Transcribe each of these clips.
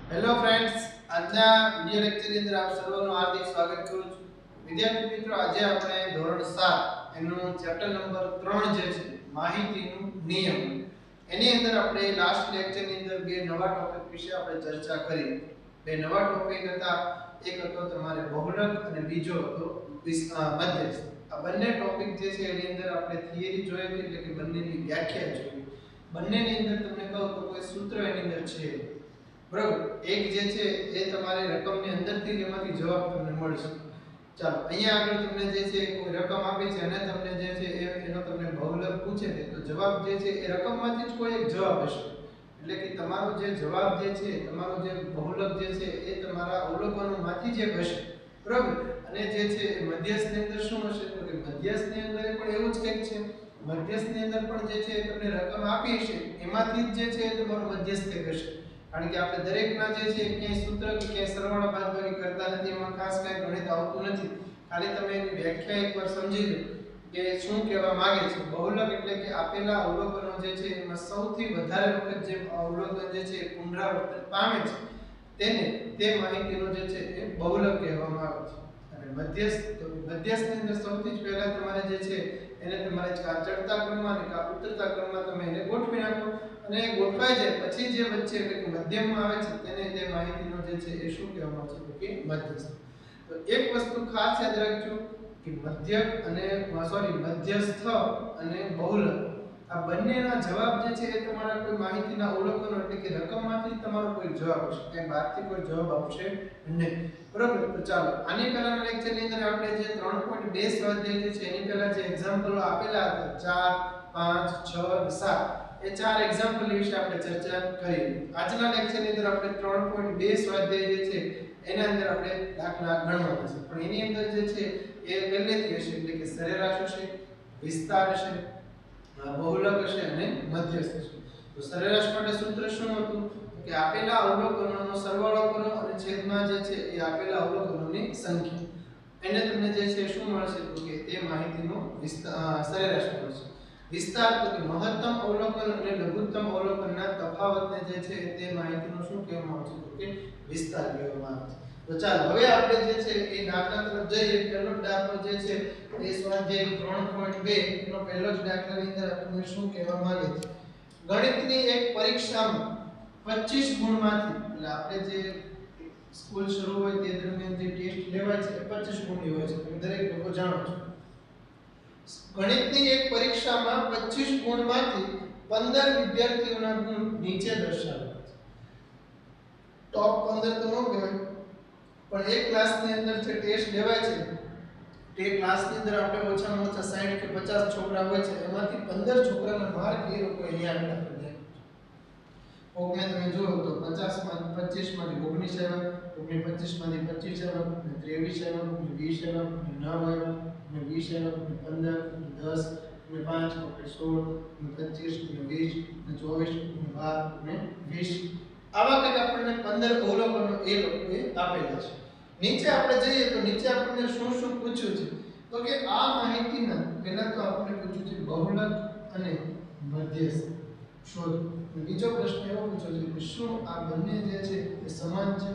Hello friends, આજના video લેક્ચરની અંદર આપ સર્વનું હાર્દિક સ્વાગત કરું છું. વિદ્યાર્થી મિત્રો, આજે આપણે ધોરણ 7 એનું ચેપ્ટર નંબર 3 જે છે માહિતીનું નિયમ, એની અંદર આપણે લાસ્ટ લેક્ચરની અંદર બે નવા ટોપિક વિશે આપણે ચર્ચા કરી. બે નવા ટોપિક હતા, એક હતો તમારે બહુલક અને બીજો હતો મધ્યસ્થ. આ બંને ટોપિક જે છે એની અંદર આપણે થિયરી જોઈ એટલે કે બંનેની વ્યાખ્યા જોઈ. બંનેની અંદર તમને કહું તો કોઈ સૂત્ર એની અંદર છે, બરાબર. એક જે છે એ તમારી રકમની અંદરથી એમાંથી જવાબ તમને મળશે. ચાલો, અહીંયા આગળ તમને જે છે કોઈ રકમ આપી છે અને તમને જે છે એનો તમને બહુલક પૂછે છે, તો જવાબ જે છે એ રકમમાંથી જ કોઈ એક જવાબ હશે. એટલે કે તમારો જે જવાબ જે છે, તમારો જે બહુલક જે છે એ તમારા અવલોકનોમાંથી જ એક હશે, બરાબર. અને જે છે મધ્યસ્થની અંદર શું હશે, તો કે મધ્યસ્થની અંદર પણ એવું જ કંઈક છે. મધ્યસ્થની અંદર પણ જે છે તમને રકમ આપી હશે, એમાંથી જ જે છે તમારો મધ્યસ્થ કંઈક હશે. કારણ કે આપણે દરેકના જે છે ક્યાંય સૂત્ર કે ક્યાંય સરવાળા બાદબાકી કરતા નથી, એમાં ખાસ કાંઈ ગણિત આવતું નથી. ખાલી તમે એની વ્યાખ્યા એકવાર સમજી લો કે શું કહેવા માંગે છે. બહુલક એટલે કે આપેલા અવલોકનો જે છે એમાં સૌથી વધારે વખત જે અવલોકન જે છે પુનરાવર્તન પામે છે તેને તે માહિતીનો જે છે એ બહુલક કહેવામાં આવે છે. અને મધ્યસ્થની અંદર સૌથી જ પહેલા તમારે જે છે એને તમારે કાં ચડતા ક્રમમાં અને કાં ઉતરતા ક્રમમાં તમે એને ગોઠવી નાખો, અને એ ગોઠવાઈ જાય પછી જે વચ્ચે એટલે કે મધ્યમમાં આવે છે તેને તે માહિતીનો જે છે એ શું કહેવામાં આવે છે, તો કે મધ્યસ્થ. તો એક વસ્તુ ખાસ યાદ રાખજો કે મધ્યસ્થ અને બહુલક આ બંનેના જવાબ જે છે એ તમારા કોઈ માહિતીના અવલોકનો એટલે કે રકમમાંથી તમારો કોઈ જવાબ હશે, ક્યાંય બહારથી કોઈ જવાબ આવશે નહીં, બરાબર. તો ચાલો, આની પહેલાના લેક્ચરની અંદર આપણે જે 3.2 સ્વાધ્યાય જે છે એની પહેલા જે એક્ઝામ્પલો આપેલા હતા 4, 5, 6 અને 7, એ ચાર એક્ઝામ્પલ વિશે આપણે ચર્ચા કરી. આજના લેક્ચરની અંદર આપણે 3.2 સ્વાધ્યાય જે છે એના અંદર આપણે દાખલા ગણવાના છે. પણ એની અંદર જે છે એ પહેલેથી હશે, એટલે કે સરેરાશ હશે, વિસ્તાર હશે, બહુલક હશે અને મધ્યસ્થ હશે. તો સરેરાશ માટે સૂત્ર શું હતું, કે આપેલા અવલોકનોનો સરવાળો કરો અને છેદમાં જે છે એ આપેલા અવલોકનોની સંખ્યા. એને તમને જે છે શું મળશે, તો કે તે માહિતીનો સરેરાશ મળશે. વિસ્તાર તો કે મહત્તમ અવલોકન અને લઘુત્તમ અવલોકનના તફાવતને જે છે તે માહિતીનો શું કહેવામાં આવે છે, તો કે વિસ્તાર કહેવામાં આવે છે. તો ચાલો, હવે આપણે જે છે એ દાખલા તરફ જઈએ. પહેલો દાખલો જે છે એ સ્વાધ્યાય 3.2 એનો પહેલો જ દાખલાની અંદર આપણને શું કહેવા માંગે છે, ગણિતની એક પરીક્ષામાં 25 ગુણમાંથી, એટલે આપણે જે સ્કૂલ શરૂ હોય તે દરમિયાન જે ટેસ્ટ લેવાય છે એ 25 ગુણની હોય છે, તમે દરેક લોકો જાણો છો. ગણિતની એક પરીક્ષામાં 25 ગુણમાંથી 15 વિદ્યાર્થીઓના ગુણ નીચે દર્શાવેલા છે. ટોપ 15 તો ન કહેવાય, પણ એક ક્લાસની અંદર જે ટેસ્ટ લેવાય છે તે ક્લાસની અંદર આપણે ઓછામાં ઓછા 60 કે 50 છોકરા હોય છે, એમાંથી 15 છોકરાના માર્ક એ લોકો અહીંયા આપેલા છે. કોકને તમે જુઓ તો 50 માંથી 25 માંથી 19 આવ્યા, કોકને 25 માંથી 25 આવ્યા, 23 આવ્યા, 20 આવ્યા, 9 આવ્યા, 20 આવ્યા, 10, 5, 16, 20, 24, 12, 20. આવા કંઈક આપણને 15 અવલોકનો એ લોકોએ આપેલા છે. નીચે આપણે જઈએ તો નીચે આપણને શું શું પૂછ્યું છે, તો કે આ માહિતીના પહેલા તો આપણને પૂછ્યું છે બહુલક અને મધ્યસ્થ શોધો. બીજો પ્રશ્ન એવો પૂછ્યો છે કે શું આ બંને જે છે એ સમાન છે,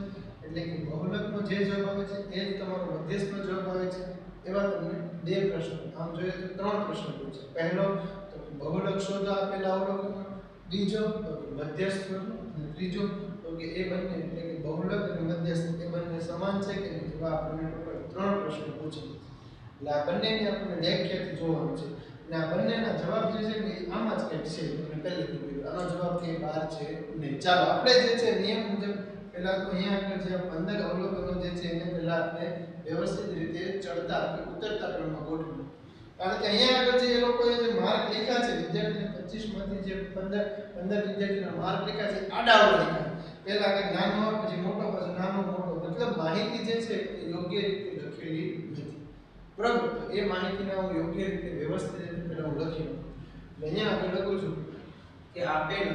એટલે કે બહુલકનો જે જવાબ આવે છે એ જ તમારો મધ્યસ્થનો જવાબ આવે છે. એવા તમને બે પ્રશ્નો, આમ જોઈએ તો ત્રણ પ્રશ્નો પૂછે. પહેલો તો બહુલક શોધો આપેલા અવલોકનો, બીજો તો મધ્યસ્થ શોધો, અને ત્રીજો તો કે એ બંને એટલે કે બહુલક અને મધ્યસ્થ એ બંને સમાન છે કે નહીં. એવા આપણને ટોટલ ત્રણ પ્રશ્નો પૂછે. એટલે આ બંનેની આપણને વ્યાખ્યાથી જોવાનું છે. અને આ બંનેના જવાબ જે છે ને આમાં જ કંઈક છે, તમને પહેલેથી કીધું આનો જવાબ કે બહાર છે નહીં. ચાલો, આપણે જે છે નિયમ મુજબ પહેલા તો અહીંયા આગળ જે 15 અવલોકનો જે છે એને પહેલા આપણે વ્યવસ્થિત રીતે ચડતા કે ઉતરતા ક્રમમાં ગોઠવીએ. કારણ કે અહીંયા આગળ જે એ લોકોએ જે માર્ક લખ્યા છે વિદ્યાર્થીને 25 માંથી જે 15 વિદ્યાર્થીના માર્ક લખ્યા છે આડાઅવળા લખ્યા. પહેલા કંઈક નાનો પછી મોટો પછી નાનો મોટો, મતલબ માહિતી જે છે એ યોગ્ય રીતે લખેલી નથી, બરાબર. તો એ માહિતીને હું યોગ્ય રીતે વ્યવસ્થિત રીતે પહેલા હું લખી લઉં. એટલે અહીંયા આપણે લખું છું કે આપેલ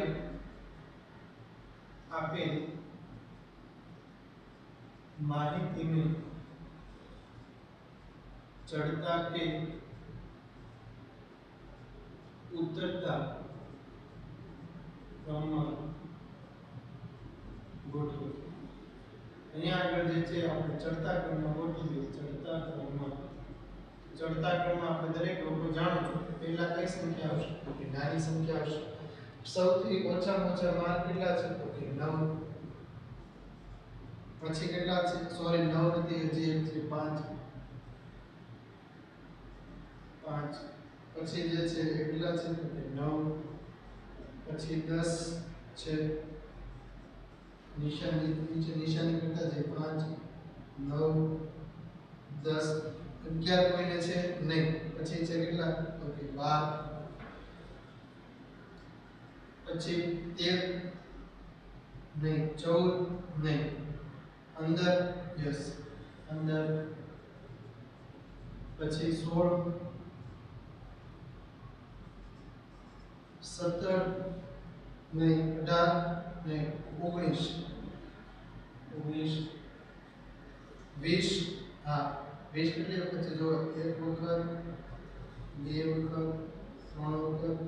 માહિતીને ચડતા કે ઉતરતા ક્રમમાં ગોઠવો. અહીંયા આગળ જે છે આપણે ચડતા ક્રમમાં ગોઠવીએ. ચડતા ક્રમમાં આપણે દરેક લોકો જાણો છો કે પહેલા કઈ સંખ્યા આવશે તો કે નાની સંખ્યા આવશે. સૌથી ઓછામાં ઓછા માર્ક કેટલા છે તો કે 9. પછી કેટલા છે સોરી 9 નથી હજી એક છે 5. પછી જે છે કેટલા છે તો કે 9. પછી 10 છે નિશાની નીચે નિશાની કરતા છે 5 9 10 11 કોઈને છે નહીં. પછી છે કેટલા તો કે 12. પછી 13 નહીં 14 નહીં 15 યસ 15. પછી 16 17 નહીં 18 નહીં 19 20 હા 20 કેટલી વખત છે જો એક વખત બે વખત ત્રણ વખત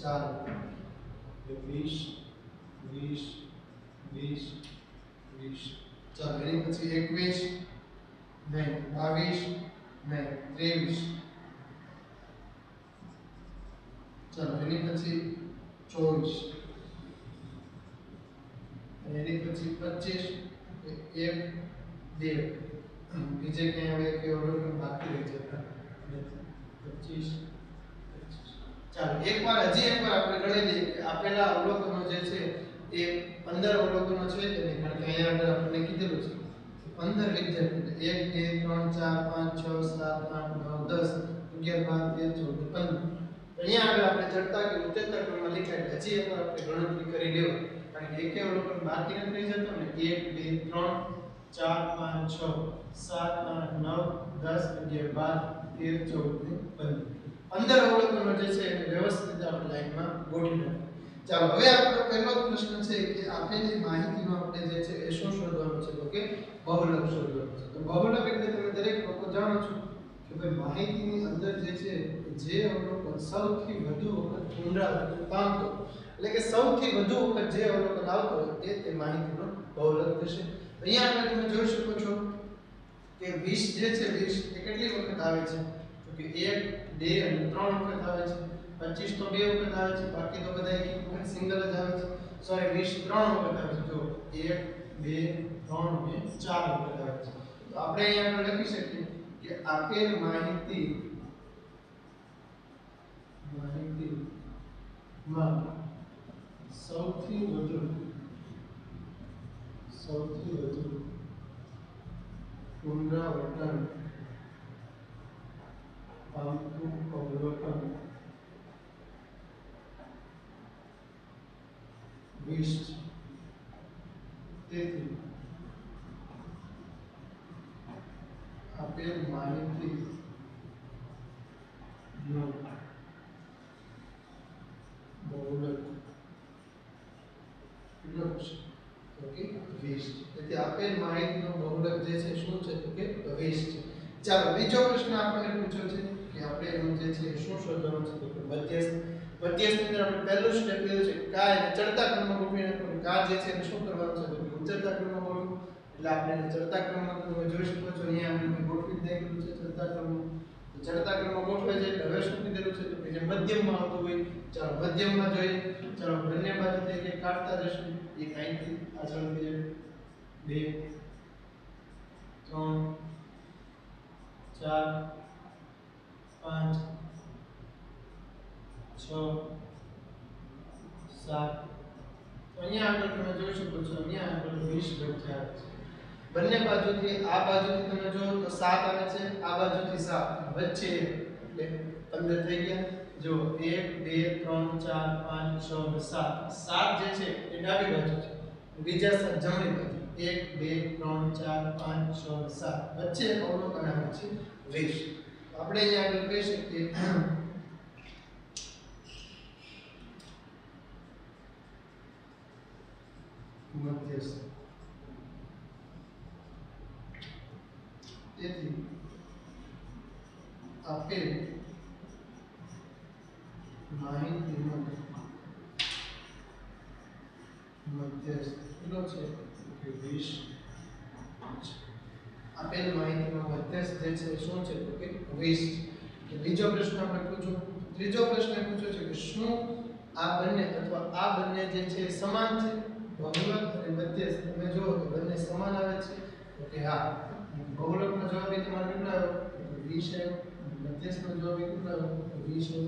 ચાર વખત 20 ચાલો એની પછી 21 નહીં 22 નહીં 23 ચાલો એની પછી 24 અને એની પછી 25 એક બે બીજે ક્યાં આવે કે અવલોકન બાકી રહી જતા 25 ચાલો એકવાર આપણે ગણી લઈએ કે આપેલા અવલોકનો જે છે એ 15 અવલોકનો છે કે નહીં કારણ કે અહીંયા આગળ આપણે કીધેલું છે 15 વિદ્યાર્થી 1 2 3 4 5 6 7 8 9 10 11 12 13 14 15 અહીંયા આગળ આપણે ચડતા કે ઉત્તર ક્રમમાં લખ્યા હજી એકવાર આપણે ગણતરી કરી લેવા કારણ કે એક અવલોકન બાકી નથી જતો ને 1 2 3 4 5 6 7 8 9 10 11 12 13 14 15 અવલોકનો જે છે એને વ્યવસ્થિત આપણે લાઈનમાં ગોઠવી નાખો. ચાલો હવે આપણો પહેલો પ્રશ્ન છે કે આપેલી માહિતીનો આપણે જે છે એ શું શોધવાનું છે તો કે બહુલક શોધવાનું છે. તો બહુલક એટલે તમે દરેક લોકો જાણો છો કે ભાઈ માહિતીની અંદર જે છે જે અવલોકન સૌથી વધુ વખત પુનરાવર્તન પામતો એટલે કે સૌથી વધુ વખત જે અવલોકન આવતો હોય તે માહિતીનો બહુલક થશે. અહીંયા આગળ તમે જોઈ શકો છો કે 20 જે છે 20 એ કેટલી વખત આવે છે તો કે 1 2 અને 3 વખત આવે છે. 25 તો 2 વખત આવે છે બાકી તો બધા એક વખત સિંગલ જ આવે છે. સોરી 20 3 વખત આવે છે જો 1 2 3 અને 4 વખત આવે છે. તો આપણે અહીંયા આગળ લખી શકીએ કે આપેલ માહિતીમાં સૌથી વધુ પુનરાવર્તન પામતું અવલોકન 20 છે. તેથી આપેલ માહિતીનો બહુલક કેટલો છે તો કે 20. તેથી આપેલ માહિતીનો બહુલક જે છે શું છે તો કે 20 છે. ચાલો બીજો પ્રશ્ન આપણને પૂછ્યો છે કે આપણે એનું જે છે શું શોધવાનું છે તો કે મધ્યસ્થ. મધ્યસ્થની અંદર આપણે પહેલું સ્ટેપ લીધું છે કા એને ચડતા ક્રમમાં ગોઠવી નાખવાનું. કા જે છે એને શું કરવાનું છે તો કે ઉતરતા ક્રમમાં ગોઠવવું. એટલે આપણે એને ચડતા ક્રમમાં તમે જોઈ શકો છો અહીંયા આપણે ગોઠવી દેલું છે ચડતા ક્રમમાં. તો ચડતા ક્રમમાં ગોઠવે છે એટલે હવે શું કીધેલું છે તો કે જે મધ્યમમાં આવતું હોય ચાલો મધ્યમમાં જોઈએ. ચાલો બંને બાજુથી એક કાઢતા જશું. એક અહીંથી પાછળથી 2 3 4 5 6 7 તો અહીંયા આગળ તમે જોઈ શકો છો અહીંયા આગળ 20 લખ્યા છે. બંને બાજુથી આ બાજુથી તમે જો તો 7 આવે છે આ બાજુથી 7 વચ્ચે એટલે 15 થઈ ગયા. જો 1 2 3 4 5 6 7 7 જે છે એ ડાબી બાજુ છે બીજા 7 જમણી બાજુ 1 2 3 4 5 6 7 વચ્ચે અવલોકન આવે છે 20. આપણે અહીંયા આગળ કહી શકીએ મધ્યસ્થ. તેથી આપેલ માહિતીનો મધ્યસ્થ કેટલો છે કે 20 આપેલ માહિતીનો મધ્યસ્થ જે છે શું છે તો કે 20 છે. બીજો પ્રશ્ન આપણે પૂછો. ત્રીજો પ્રશ્ન પૂછ્યો છે કે શું આ બંને અથવા આ બંને જે છે સમાન છે? બહુલક અને મધ્યસ્થ તમે જુઓ તો બંને સમાન આવે છે તો કે હા. બહુલકનો જવાબ એ તમારે કેટલો આવ્યો? 20 આવ્યો. મધ્યસ્થનો જવાબ એ કેટલો આવ્યો? 20.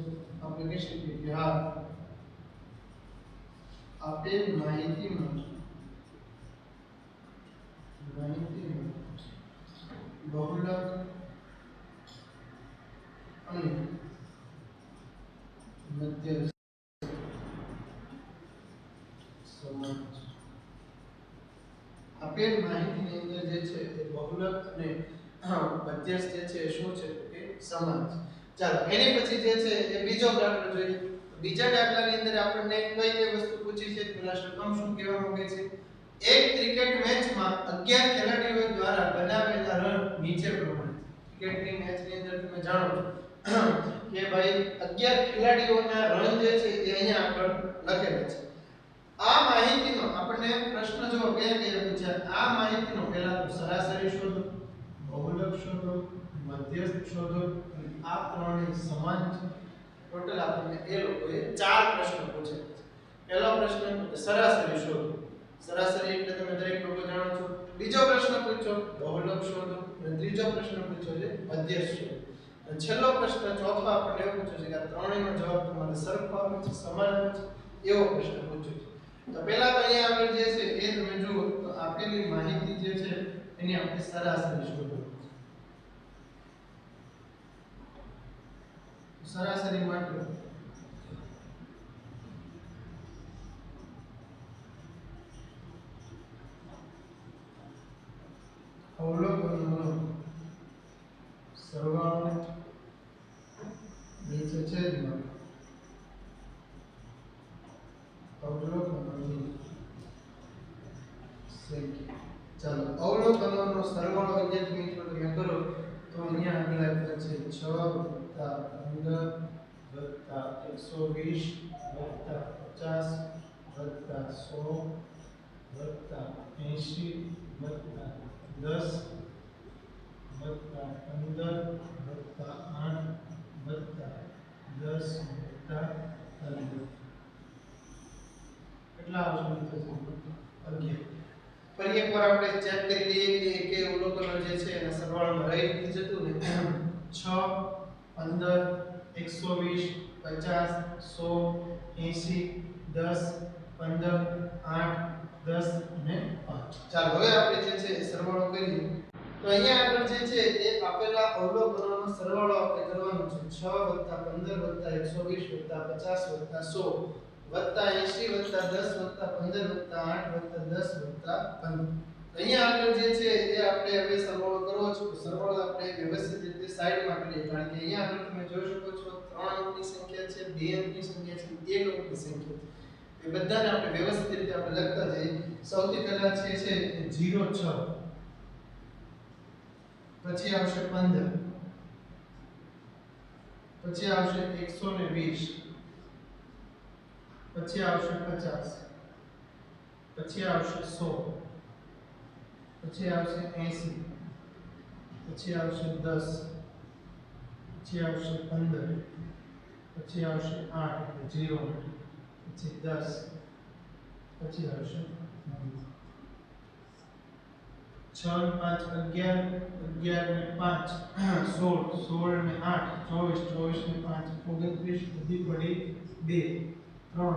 આપણે કહી શકીએ કે હા આપેલ માહિતીમાં બહુલક અને મધ્યસ્થ સમાન છે. આપેલ માહિતીની અંદર જે છે એ બહુલક અને મધ્યસ્થ જે છે એ શું છે કે સમાન છે. ચાલો એની પછી જે છે એ બીજો દાખલો જોઈએ. બીજા દાખલાની અંદર આપણને કઈ કઈ વસ્તુ પૂછી છે? પેલા શબ્દમાં શું કહેવા માંગે છે? એક ક્રિકેટ મેચમાં 11 ખેલાડીઓ દ્વારા બનાવેલા રન નીચે પ્રમાણે છે. ક્રિકેટની મેચની અંદર તમે જાણો છો કે ભાઈ 11 ખેલાડીઓના રન જે છે એ અહીંયા આગળ લખેલા છે. આ માહિતીનો આપણને પ્રશ્ન જો કયા કયા પૂછ્યા? આ માહિતીનો પહેલા તો સરાસરી શોધો, બહુલક શોધો, મધ્યસ્થ શોધો અને આ ત્રણેય સમાન છે. ટોટલ આપણને એ લોકોએ 4 પ્રશ્નો પૂછ્યા છે. પહેલો પ્રશ્ન સરાસરી શોધો. સરાસરી એટલે તમે દરેક લોકો જાણો છો. બીજો પ્રશ્ન પૂછ્યો બહુલક શોધો અને ત્રીજો પ્રશ્ન પૂછ્યો છે મધ્યસ્થ શોધો. અને છેલ્લો પ્રશ્ન ચોથો આપણને એવો પૂછ્યો છે કે આ ત્રણેયનો જવાબ તમારે સરખો આવે છે, સમાન આવે છે, એવો પ્રશ્ન પૂછ્યો છે. તો પહેલા તો અહીંયા આગળ જે છે એ તમે જુઓ તો આપેલી માહિતી જે છે એની આપણે સરાસરી શોધો. સરાસરી માટે અવલોકનોનો સરવાળો નીચે છેદમાં અવલોકનોની સંખ્યા. ચાલો અવલોકનોનો સરવાળો વિદ્યાર્થી મિત્રો તમે કરો તો અહીંયા આગળ આપેલા છે 6 કેટલા આવશે મિત્રો? 11. ફરી એકવાર આપણે ચેક કરી લઈએ કે કે અવલોકનો જે છે એના સરવાળામાં રહી નથી જતું ને. 6 15 120 50 100 80 10 15 8 10 અને 5. ચાલો હવે આપણે જે છે સરવાળો કરીએ તો અહીંયા આગળ જે છે એ આપેલા અવલોકનોનો સરવાળો આપણે કરવાનો છે. 6 15 120 50 100 80 10 15 8 10 15. અહીંયા આગળ જે છે એ આપણે હવે સરવાળો કરવો છે. સરવાળો આપણે વ્યવસ્થિત રીતે સાઈડમાં કરીએ કારણ કે અહીંયા આગળ તમે જોઈ શકો છો 3 અંકની સંખ્યા છે, 2 અંકની સંખ્યા છે, 1 અંકની સંખ્યા છે. એ બધાને આપણે વ્યવસ્થિત રીતે આપણે લખતા જઈએ. સૌથી પહેલા છે 06, પછી આવશે 15, પછી આવશે 120, પછી આવશે 50, પછી આવશે 100, પછી આવશે 80, પછી આવશે 10, પછી આવશે 15, પછી આવશે 8 0, પછી 10, પછી આવશે 6 5 11, 11 ને 5 16, 16 ને 8 24, 24 ને 5 29, બધી પડી 2 3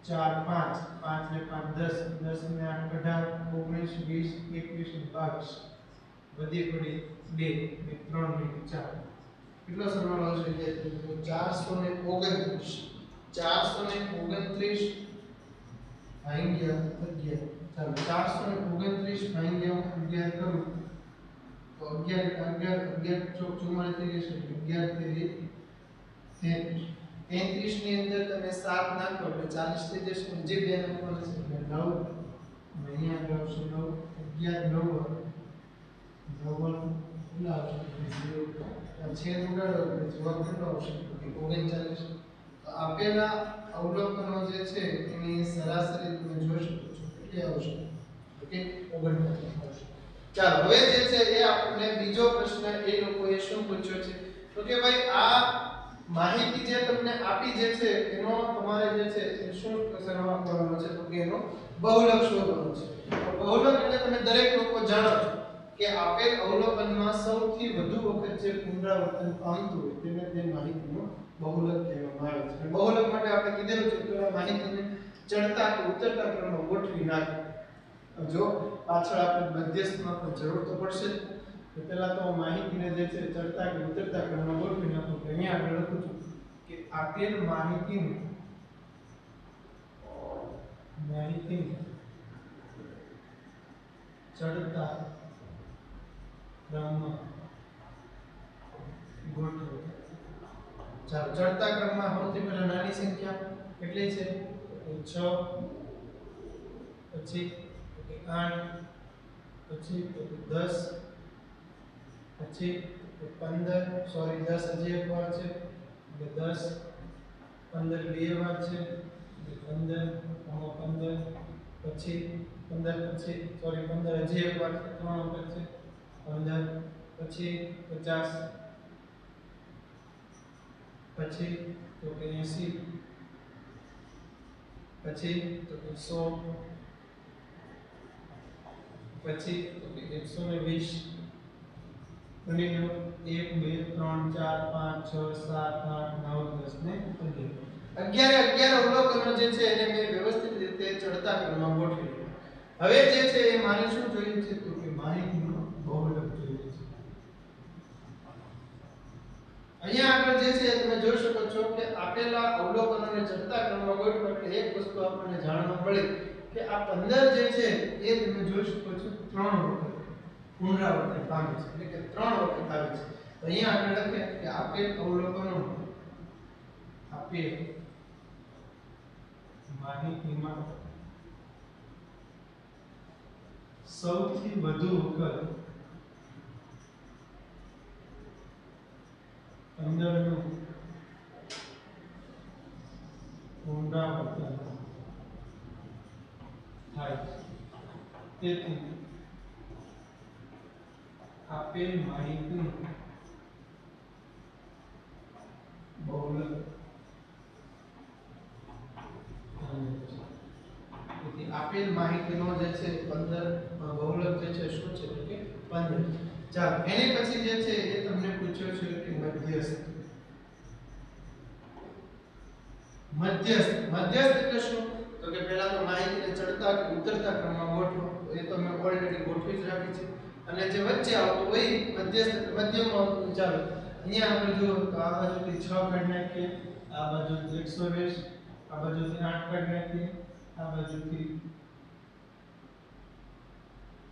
4 5 5 ને 5 10, 10 ને 8 18 19 20 21 ને 22, બધી પડી 2 3 ને 4. કેટલો સરવાળો આવશે? 429. 429 ભાગ્યા 11. ચાલો 429 ભાગ્યા 11 કરું તો 11 ચોક 44 થઈ જશે. 11 તેરી 33. 33 ની અંદર તમે 7 નાખો એટલે 40 થઈ જશે. જે બે નંબર છે એટલે 9 અહીંયા આવશે 9 11 9 કેટલા આવશે? 0. છેદ ઉડાડો એટલે જવાબ કેટલો આવશે? 39. તો આપેલા અવલોકનો જે છે એની સરાસરી તમે જોઈ શકો છો. કેટલી આવશે? ઓકે 39 આવશે. ચાલો હવે જે છે એ આપણને બીજો પ્રશ્ન એ લોકોએ શું પૂછ્યો છે તો કે ભાઈ આ માહિતી જે તમને આપી જે છે એનો તમારે જે છે એ શું કરવાનો છે તો કે એનો બહુલક શોધવાનો છે. તો બહુલક એટલે તમે દરેક લોકો જાણો છો કે આપેલ અવલોકનમાં સૌથી વધુ વખત જે પુનરાવર્તન પામતું હોય તેને તે માહિતીનો બહુલક કહેવામાં આવે છે. બહુલક માટે આપણે કીધેલું છે કે માહિતીને ચડતા કે ઉતરતા ક્રમમાં ગોઠવી નાખો. જો પાછળ આપણે મધ્યસ્થમાં પણ જરૂર તો પડશે તો પહેલા તો માહિતીને જે છે ચડતા કે ઉતરતા ક્રમમાં ગોઠવી નાખો. તો અહીંયા આપણે લખું છું કે આપેલ માહિતીને ચડતા ક્રમમાં ગોઠવો. ચાલો ચડતા ક્રમમાં સૌથી પહેલા નાની સંખ્યા કેટલી છે 6 પછી 8 પછી 10 પછી 15 સોરી 10 હજી એક વાર છે એટલે 10 15 બે વાર છે એટલે 15 પછી 15 પછી સોરી 15 હજી એક વાર છે 3 વખત છે 15 પછી 50 પછી તો કે 80 પછી તો કે 100 પછી તો કે 120 ગણી લો 1 2 3 4 5 6 7 8 9 10 ને 11 અવલોકનો જે છે એને મેં વ્યવસ્થિત રીતે ચડતા ક્રમમાં ગોઠવી દીધા. હવે જે છે એ મારે શું જોઈએ છે તો કે માહિતીનો બહુલક જોઈએ છે. અહીંયા આગળ જે છે તમે જોઈ શકો છો કે આપેલા અવલોકનોને ચડતા ક્રમમાં ગોઠવો એટલે એક વસ્તુ આપણને જાણવા મળે કે આ 15 જે છે એ તમે જોઈ શકો છો 3 વખત પુનરાવર્તન પામે છે એટલે કે 3 વખત આવે છે. તો અહીંયા આપણે લખીએ કે આપેલ અવલોકનો આપેલ માહિતીમાં સૌથી વધુ વખત 15 નું પુનરાવર્તન થાય. તેથી આપેલ માહિતીનું બહુલક તેથી આપેલ માહિતીનો જે છે 15 બહુલક જે છે શું છે તો કે 15. ચાલો એની પછી જે છે એ તમને પૂછ્યો છે કે મધ્યસ્થ એટલે શું તો કે પહેલા તો માહિતીને ચડતા કે ઉતરતા ક્રમમાં ગોઠવો. એ તો મેં ઓલરેડી ગોઠવી જ રાખી છે અને જે વચ્ચે આવતું હોય મધ્યસ્થ મધ્યમાં આવતું. ચાલો અહીંયા આપણે જો તો આ બાજુથી 6 કાઢી નાખીએ, આ બાજુથી 120, આ બાજુથી 8 કાઢી નાખીએ, આ બાજુથી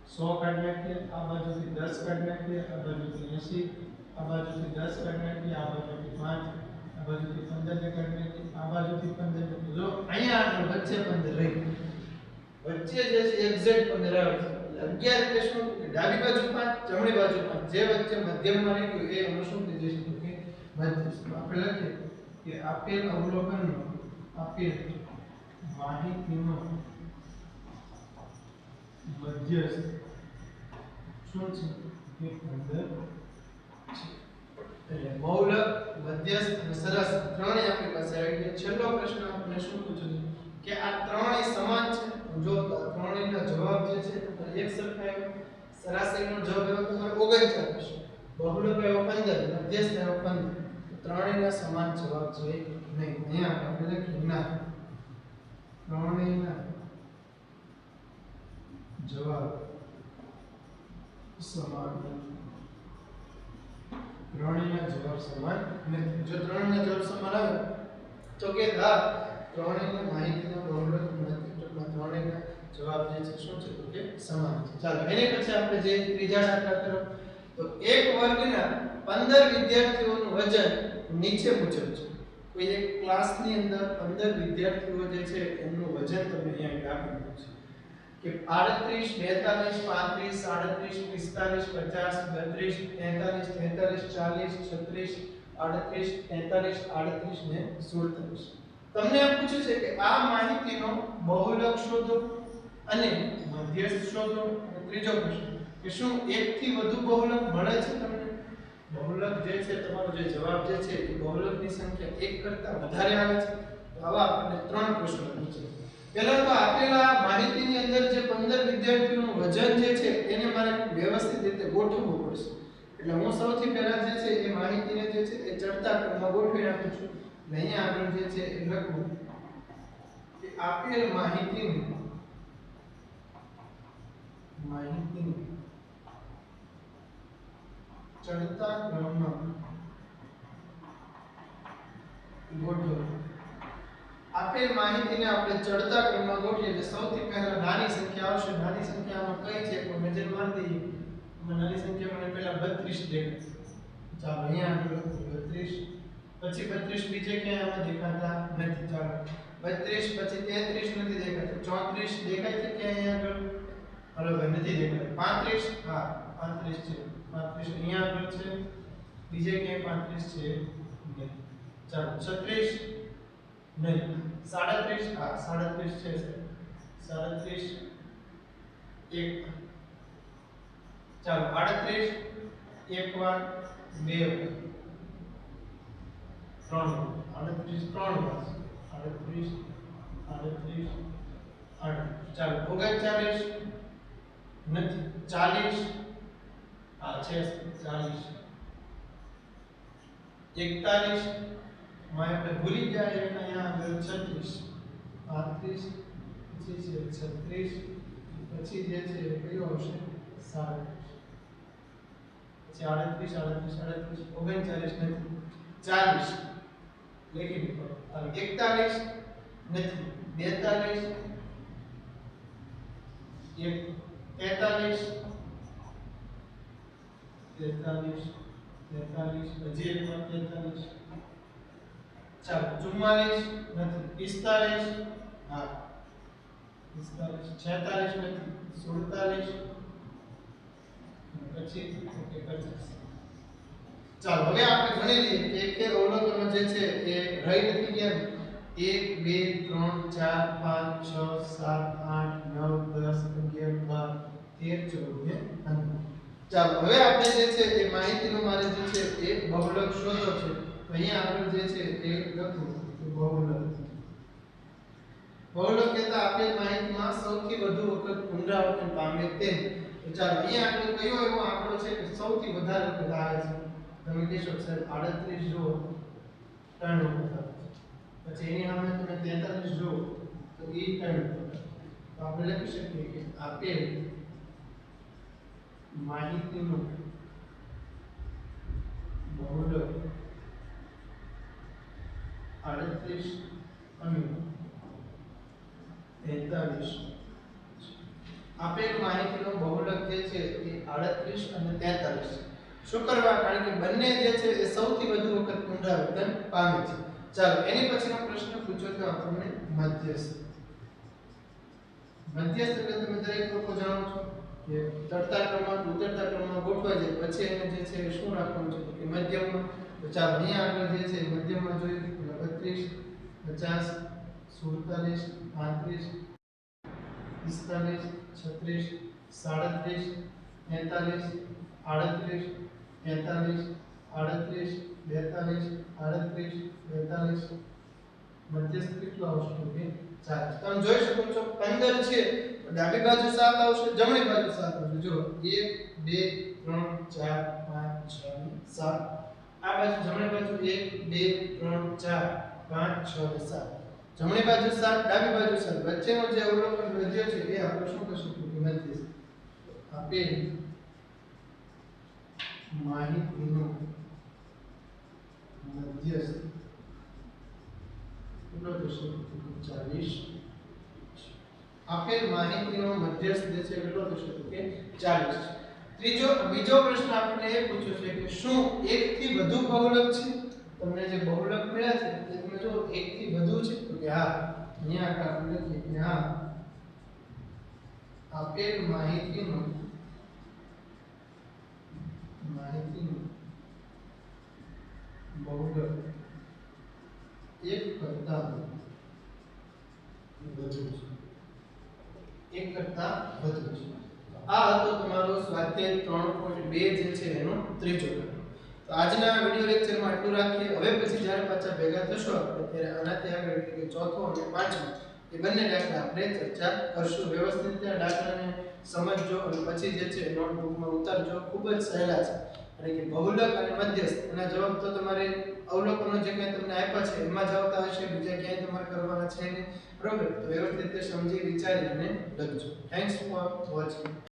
100 કાઢી નાખીએ, આ બાજુથી 10 કાઢી નાખીએ, આ બાજુથી 80, આ બાજુથી 10 કાઢી નાખીએ, આ બાજુથી 5, આ બાજુથી 15 ને કાઢી નાખીએ, આ બાજુથી 15. જો અહીંયા આગળ વચ્ચે 15 રહી, વચ્ચે જે છે એક્ઝેક્ટ 15 આવે છે. 11 એટલે શું કે ડાબી બાજુ 5 જમણી બાજુ 5 જે વચ્ચે મધ્યમમાં રહી ગયું એ એનું શું થઈ જશે તો કે મધ્યસ્થ. આપણે લખીએ કે આપેલ અવલોકનનો આપેલ માહિતીનો મધ્યસ્થ શું છે કે 15 છે. એટલે બહુલક, મધ્યસ્થ અને સરાસરી ત્રણેય આપણી પાસે આવી ગયા. છેલ્લો પ્રશ્ન આપણે શું પૂછ્યો છે કે આ ત્રણેય સમાન છે. જો ત્રણેયના જવાબ જે છે એક સરખા આવ્યો. સરાસરીનો જવાબ આવ્યો તમારો 39 હશે, બહુલક આવ્યો 15, મધ્યસ્થ આવ્યો 15. ત્રણેયના સમાન જવાબ છે નહીં. અહીંયા આપણે લખીએ ના, ત્રણેયના જવાબ સમાન નથી. ત્રણેયના જવાબ સમાન નથી. જો ત્રણેયના જવાબ સમાન આવે તો કે હા ત્રણેયની માહિતીનો બહુલક નથી. ટૂંકમાં ત્રણેયના જવાબ જે છે શું છે તો કે સમાન છે. ચાલો એની પછી આપણે જે ત્રીજા દાખલા તરફ, તો એક વર્ગના 15 વિદ્યાર્થીઓનું વજન નીચે મુજબ છે. કોઈ એક ક્લાસની અંદર 15 વિદ્યાર્થીઓ જે છે એમનું વજન તમને અહીંયા આપેલું છે કે 38, 42, 35, 37, 45, 50, 32, 43, 43, 40, 38, 38 ને 47. તમને એમ પૂછ્યું છે કે આ માહિતીનો બહુલક શોધો અને મધ્યસ્થ શોધો. ત્રીજો પ્રશ્ન કે શું એકથી વધુ બહુલક મળે છે તમને? બહુલક જે છે તમારો જે જવાબ જે છે એ બહુલકની સંખ્યા 1 કરતા વધારે આવે છે. તો આવા આપણને 3 પ્રશ્નો પૂછે છે. પહેલા તો આપેલા માહિતીની અંદર જે 15 વિદ્યાર્થીઓનું વજન જે છે એને મારે વ્યવસ્થિત રીતે ગોઠવવું પડશે. એટલે હું સૌથી પહેલા જે છે એ માહિતીને જે છે એ ચડતા ક્રમમાં ગોઠવી નાખું છું. એટલે અહીંયા આગળ જે છે એ લખું કે આપેલ માહિતીનું ચડતા ક્રમમાં ગોઠવો. આપેલ માહિતીને આપણે ચડતા ક્રમમાં ગોઠવીએ એટલે સૌથી પહેલા નાની સંખ્યા આવશે. નાની સંખ્યામાં કઈ છે કોઈ નજર મારી દઈએ. નાની સંખ્યા મને પહેલા 32 દેખાય. ચાલો અહીંયા આગળ 32, પછી 32 બીજે ક્યાંય આમાં દેખાતા નથી. ચાલો 32 પછી 33 નથી દેખાતું. 34 દેખાય છે ક્યાંય અહીંયા આગળ? હલો ભાઈ નથી દેખાતું. 35 હા 35 છે. 35 અહીંયા આગળ છે. બીજે ક્યાંય 35 છે નહીં. ચાલો 36 નહીં. 37 હા 37 છે. 37 એક. ચાલો 38 એક વાર, બે વાર, 3 વાર. 38 3 વાર. 38 38 8. ચાલો 39 નથી. 40 આ છે 40. 41 માં આપણે ભૂલી ગયા એટલે અહીંયા આગળ 36. 35 પછી છે 36 પછી જે છે એ કયો આવશે? 37. પછી 38 39 નથી. 40 લખી દીધો. 41 નથી. 42 એક. 43 હજી એક વાર 43. ચાલો 44 નથી. 45 હા 45. 46 નથી. 47 પછી 50. ચાલો હવે આપણે ગણી લઈએ કે એક એક અવલોકનો જે છે એ રહી નથી ગયા. 1 2 3 4 5 6 7 8 9 10 11 12 13 14 15. ચાલો હવે આપણે જે છે એ માહિતીનો મારે જે છે એ બહુલક શોધો છે. તો અહીંયા આગળ જે છે એ લખું કે બહુલક કહેતા આપેલ માહિતીમાં સૌથી વધુ વખત પુનરાવર્તન પામે તેમ. તો ચાલો અહીંયા આગળ કયો એવો આંકડો છે કે સૌથી વધારે વખત આવે છે? તમે કહેશો સાહેબ 38 જો 3 વખત આવે છે. પછી એની સામે તમે 43 જો તો એ 3 વખત. તો આપણે લખી શકીએ કે આપેલ માહિતીનું બહુલક 38 અને 43. આપેલ માહિતીનો બહુલક જે છે એ 38 અને 43. શું કરવા? કારણ કે બંને જે છે એ સૌથી વધુ વખત પુનરાવર્તન પામે છે. ચાલો એની પછીનો પ્રશ્ન પૂછો તો આપણને મધ્યસ્થ. મધ્યસ્થ એટલે તમે દરેક લોકો જાણો છો કે ચડતા ક્રમમાં ઉતરતા ક્રમમાં ગોઠવાય છે. પછી એને જે છે શું રાખવાનું છે કે મધ્યમમાં. તો ચાલો અહીંયા આગળ જે છે મધ્યમમાં જોઈએ 32 50 47 35 45 36 37 43 38 43 38 42 38 42. મધ્યસ્થ કેટલો આવશે? કે 4. તમે જોઈ શકો છો 15 છે તો ડાબી બાજુ 7 આવશે, જમણી બાજુ 7 આવશે. જો 1 2 3 4 5 6 7. આ બાજુ જમણી બાજુ 1 2 3 4 5 6 7. જમણી બાજુ 7 ડાબી બાજુ 7. વચ્ચેનો જે અવલોકન વધ્યો છે એ આપણે શું કહીશું કે મધ્યસ્થ. આપેલ માહિતીનો મધ્યસ્થ કેટલો થશે? 40. આપેલ માહિતીનો મધ્યસ્થ જે છે કેટલો થશે? તો કે 40. બીજો પ્રશ્ન આપણે એ પૂછ્યો છે કે શું એક થી વધુ બહુલક છે? તમને જે બહુલક મળ્યા છે તે તમે જો એક થી વધુ છે તો કે હા. અહીંયા આપણે લખીએ કે હા આપેલ માહિતીનો બહુલક એક કરતા વધુ છે. એક કરતા વધુ છે. આ હતો તમારો સ્વાધ્યાય 3.2 જે છે એનો ત્રીજો દાખલો. તો આજના વિડિયો લેક્ચરમાં આટલું રાખીએ. હવે પછી જ્યારે પાછા ભેગા થશો આપણે ત્યારે આનાથી આગળ એટલે કે ચોથો અને પાંચમો એ બંને દાખલા આપણે ચર્ચા કરશું. વ્યવસ્થિત રીતે દાખલાને સમજજો અને પછી જે છે નોટબુકમાં ઉતારજો. ખૂબ જ સહેલા છે. એટલે કે બહુલક અને મધ્યસ્થ એના જવાબ તો તમારે અવલોકનો જે કંઈ તમને આપ્યા છે એમાં જ આવતા હશે, બીજા ક્યાંય તમારે કરવાના છે નહીં. બરોબર? તો વ્યવસ્થિત રીતે સમજી વિચારી અને લખજો. Thanks for watching.